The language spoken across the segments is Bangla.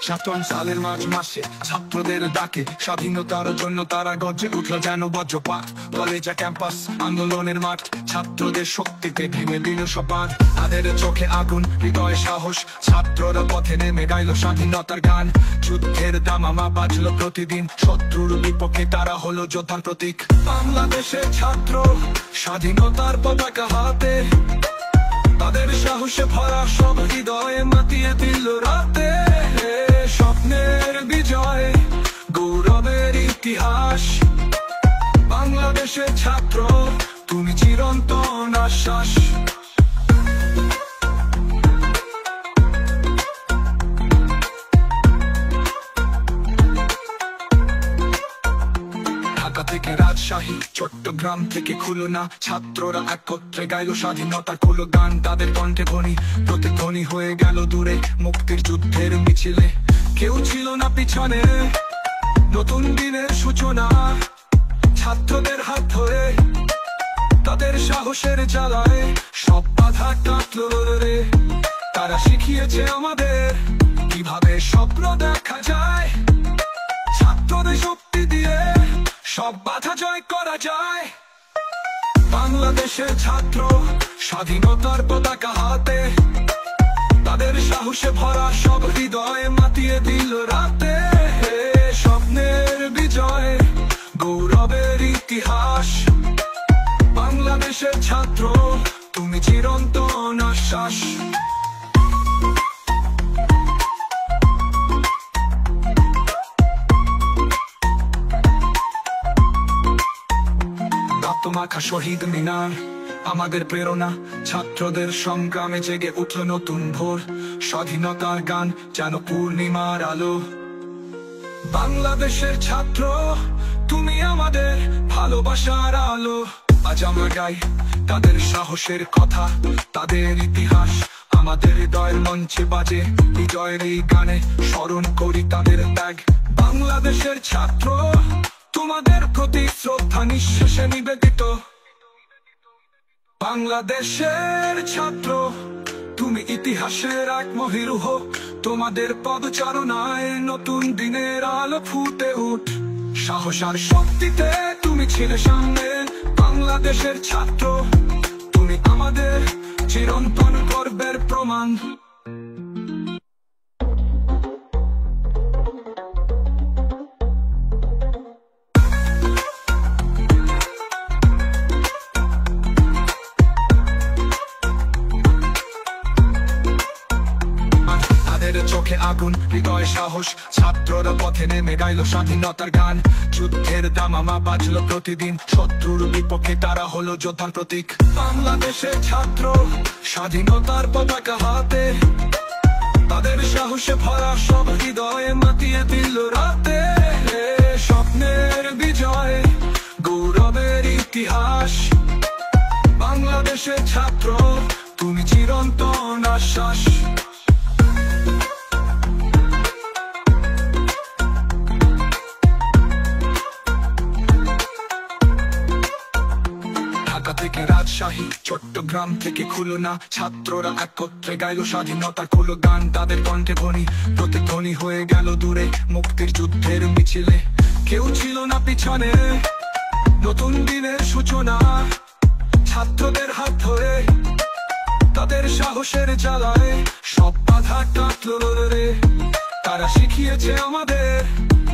সালের মার্চ মাসে ছাত্রদের ডাকে স্বাধীনতার জন্য তারা গর্জে উঠল যেন বজ্রপাত। কলেজা ক্যাম্পাস আন্দোলনের মাঠ, ছাত্রদের শক্তিতে ভেঙে দিল সপাট। তাদের চোখে আগুন, হৃদয়ে সাহস, ছাত্ররা পথে নেমে গাইল স্বাধীনতার গান। যুদ্ধের দামামা বাজলো প্রতিদিন, শত্রুর বিপক্ষে তারা হলো যোদ্ধার প্রতীক। বাংলাদেশের ছাত্র স্বাধীনতার পতাকা হাতে, তাদের সাহসে ভরা সব হৃদয়ে মাতিয়ে দিল রাতে। স্বপ্নের বিজয়, গৌরবের ইতিহাস, বাংলাদেশের ছাত্র তুমি চিরন্তন আশ্বাস। ঢাকা থেকে রাজশাহী, চট্টগ্রাম থেকে খুলনা, ছাত্ররা একত্রে গাইল স্বাধীনতার কুলো গান। তাদের কণ্ঠে ধ্বনি প্রতিধ্বনি হয়ে গেল দূরে, মুক্তির যুদ্ধের মিছিলে কেউ ছিল না পিছনে। নতুন দিনের সূচনা, ছাত্রদের হাত ধরে, তাদের সাহসের জ্বালায় সব বাধা কাটলো রে। তারা শিখিয়েছে আমাদের কিভাবে স্বপ্ন দেখা যায়, ছাত্রদের শক্তি দিয়ে সব বাধা জয় করা যায়। বাংলাদেশের ছাত্র স্বাধীনতার পতাকা হাতে, তাদের সাহসে ভরা সব হৃদয়ে মাতিয়ে দিল রাতে। স্বপ্নের বিজয়, গৌরবের ইতিহাস, বাংলাদেশের ছাত্র তুমি চিরন্তন আশ্বাস। রক্তমাখা শহীদ মিনার আমাদের প্রেরণা, ছাত্রদের সংগ্রামে জেগে উঠল নতুন ভোর। স্বাধীনতার গান যেন পূর্ণিমার আলো। বাংলাদেশের ছাত্র তুমি আমাদের ভালোবাসার আলো। আজ আমরা গাই তাদের সাহসের কথা, তাদের ইতিহাস আমাদের হৃদয়ের মঞ্চে বাজে। বিজয়ের এই গানে স্মরণ করি তাদের ত্যাগ। বাংলাদেশের ছাত্র তোমাদের প্রতি শ্রদ্ধা নিঃশেষে নিবেদিত। বাংলাদেশের ছাত্র তুমি ইতিহাসের এক মহিরুহ, তোমাদের পদচারণায় নতুন দিনের আলো ফুটে উঠ। সাহস আর শক্তিতে তুমি ছিলে সামনে, বাংলাদেশের ছাত্র তুমি আমাদের চিরন্তন গর্বের প্রমাণ। চোখে আগুন, হৃদয়ে সাহস, ছাত্ররা পথে নেমে গাইল স্বাধীনতার গান। যুদ্ধের দামামা বাজলো প্রতিদিন, শত্রুর বিপক্ষে তারা হলো যোদ্ধার প্রতীক। বাংলাদেশের ছাত্র স্বাধীনতার পতাকা হাতে, তাদের সাহসে ভরা সব হৃদয়ে মাতিয়ে দিল রাতে। স্বপ্নের বিজয়, গৌরবের ইতিহাস, বাংলাদেশের ছাত্র তুমি চিরন্তন আশ্বাস। ঢাকা থেকে রাজশাহী, চট্টগ্রাম থেকে খুলনা, ছাত্ররা একত্রে গাইল স্বাধীনতার কুলো গান। তাদের কণ্ঠে ধ্বনি প্রতিধ্বনি হয়ে গেল দূরে, মুক্তির যুদ্ধের মিছিলে কেউ ছিল না পিছনে। নতুন দিনের সূচনা, ছাত্রদের হাত ধরে, তাদের সাহসের জ্বালায় সব বাধা কাটলো রে। তারা শিখিয়েছে আমাদের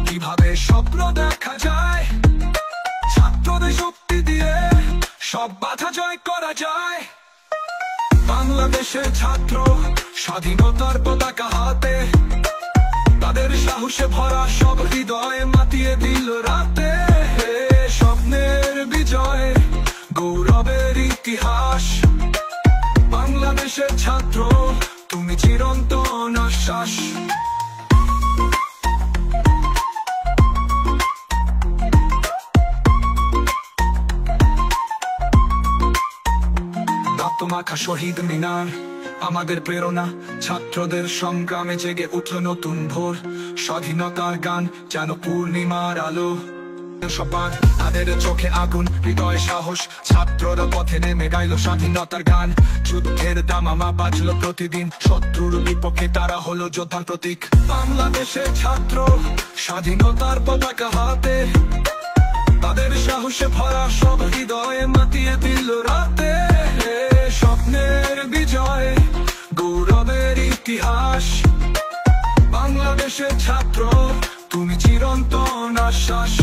কিভাবে স্বপ্ন দেখা যায়, ছাত্রদের শক্তি দিয়ে সব বাধা জয় করা যায়। বাংলাদেশের ছাত্র স্বাধীনতার পতাকা হাতে, তাদের সাহসে ভরা সব হৃদয়ে মাতিয়ে দিল রাতে। স্বপ্নের বিজয়, গৌরবের ইতিহাস, বাংলাদেশের ছাত্র তুমি চিরন্তন আশ্বাস। রক্তমাখা শহীদ মিনার আমাদের প্রেরণা, ছাত্রদের সংগ্রামে জেগে উঠল নতুন ভোর। স্বাধীনতার গান যেন পূর্ণিমার আলো। সবার তাদের চোখে আগুন, হৃদয়ে সাহস, ছাত্ররা পথে নেমে গাইল স্বাধীনতার গান। যুদ্ধের দামামা বাজলো প্রতিদিন, শত্রুর বিপক্ষে তারা হলো যোদ্ধার প্রতীক। বাংলাদেশের ছাত্র স্বাধীনতার পতাকা হাতে, তাদের সাহসে ভরা সব হৃদয়ে মাতিয়ে দিল রাতে। স্বপ্নের বিজয়, গৌরবের ইতিহাস, বাংলাদেশের ছাত্র তুমি চিরন্তন আশ্বাস।